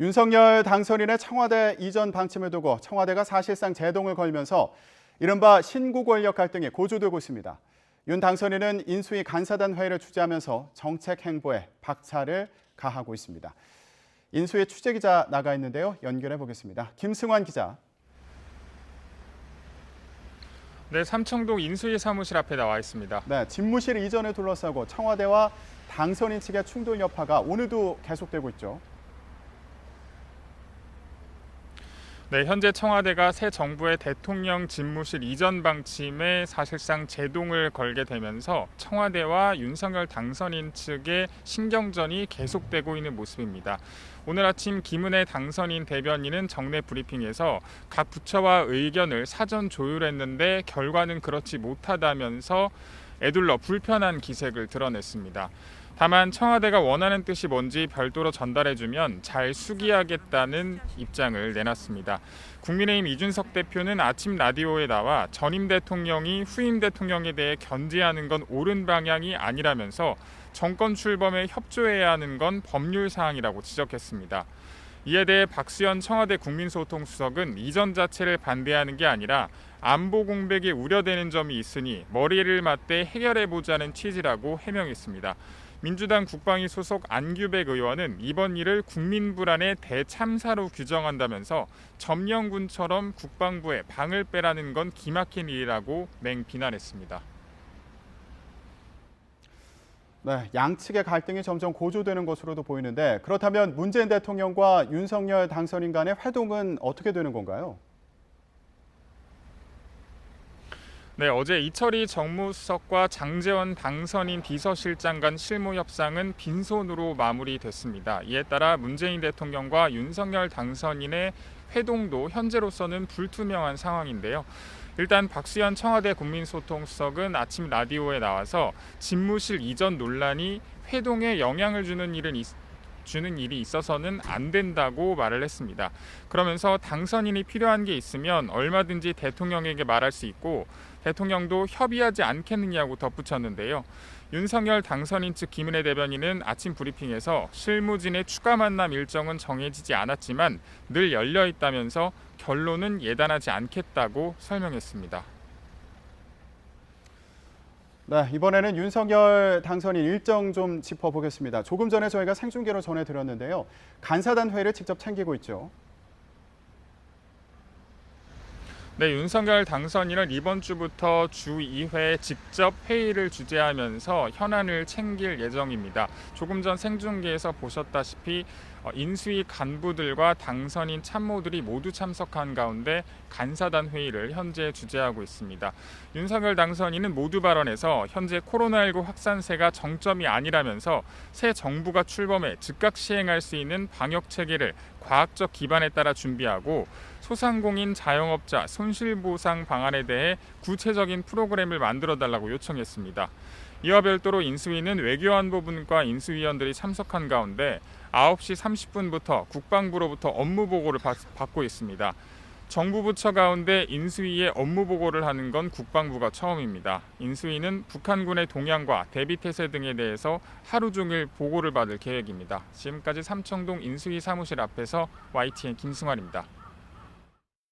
윤석열 당선인의 청와대 이전 방침을 두고 청와대가 사실상 제동을 걸면서 이른바 신구 권력 갈등이 고조되고 있습니다. 윤 당선인은 인수위 간사단 회의를 주재하면서 정책 행보에 박차를 가하고 있습니다. 인수위 취재기자 나가 있는데요. 연결해 보겠습니다. 김승환 기자. 네, 삼청동 인수위 사무실 앞에 나와 있습니다. 네, 집무실 이전을 둘러싸고 청와대와 당선인 측의 충돌 여파가 오늘도 계속되고 있죠. 네, 현재 청와대가 새 정부의 대통령 집무실 이전 방침에 사실상 제동을 걸게 되면서 청와대와 윤석열 당선인 측의 신경전이 계속되고 있는 모습입니다. 오늘 아침 김은혜 당선인 대변인은 정례 브리핑에서 각 부처와 의견을 사전 조율했는데 결과는 그렇지 못하다면서 에둘러 불편한 기색을 드러냈습니다. 다만 청와대가 원하는 뜻이 뭔지 별도로 전달해주면 잘 수기하겠다는 입장을 내놨습니다. 국민의힘 이준석 대표는 아침 라디오에 나와 전임 대통령이 후임 대통령에 대해 견제하는 건 옳은 방향이 아니라면서 정권 출범에 협조해야 하는 건 법률 사항이라고 지적했습니다. 이에 대해 박수현 청와대 국민소통수석은 이전 자체를 반대하는 게 아니라 안보 공백이 우려되는 점이 있으니 머리를 맞대 해결해보자는 취지라고 해명했습니다. 민주당 국방위 소속 안규백 의원은 이번 일을 국민 불안의 대참사로 규정한다면서 점령군처럼 국방부에 방을 빼라는 건 기막힌 일이라고 맹비난했습니다. 네, 양측의 갈등이 점점 고조되는 것으로도 보이는데 그렇다면 문재인 대통령과 윤석열 당선인 간의 회동은 어떻게 되는 건가요? 네, 어제 이철희 정무수석과 장제원 당선인 비서실장 간 실무 협상은 빈손으로 마무리됐습니다. 이에 따라 문재인 대통령과 윤석열 당선인의 회동도 현재로서는 불투명한 상황인데요. 일단 박수현 청와대 국민소통수석은 아침 라디오에 나와서 집무실 이전 논란이 회동에 영향을 주는 일이 있어서는 안 된다고 말을 했습니다. 그러면서 당선인이 필요한 게 있으면 얼마든지 대통령에게 말할 수 있고 대통령도 협의하지 않겠느냐고 덧붙였는데요. 윤석열 당선인 측 김은혜 대변인은 아침 브리핑에서 실무진의 추가 만남 일정은 정해지지 않았지만 늘 열려 있다면서 결론은 예단하지 않겠다고 설명했습니다. 네, 이번에는 윤석열 당선인 일정 좀 짚어보겠습니다. 조금 전에 저희가 생중계로 전해드렸는데요. 간사단 회의를 직접 챙기고 있죠. 네, 윤석열 당선인은 이번 주부터 주 2회 직접 회의를 주재하면서 현안을 챙길 예정입니다. 조금 전 생중계에서 보셨다시피 인수위 간부들과 당선인 참모들이 모두 참석한 가운데 간사단 회의를 현재 주재하고 있습니다. 윤석열 당선인은 모두 발언에서 현재 코로나19 확산세가 정점이 아니라면서 새 정부가 출범해 즉각 시행할 수 있는 방역 체계를 과학적 기반에 따라 준비하고 소상공인 자영업자 손실보상 방안에 대해 구체적인 프로그램을 만들어달라고 요청했습니다. 이와 별도로 인수위는 외교안보분과 인수위원들이 참석한 가운데 9시 30분부터 국방부로부터 업무보고를 받고 있습니다. 정부 부처 가운데 인수위에 업무보고를 하는 건 국방부가 처음입니다. 인수위는 북한군의 동향과 대비태세 등에 대해서 하루 종일 보고를 받을 계획입니다. 지금까지 삼청동 인수위 사무실 앞에서 YTN 김승환입니다.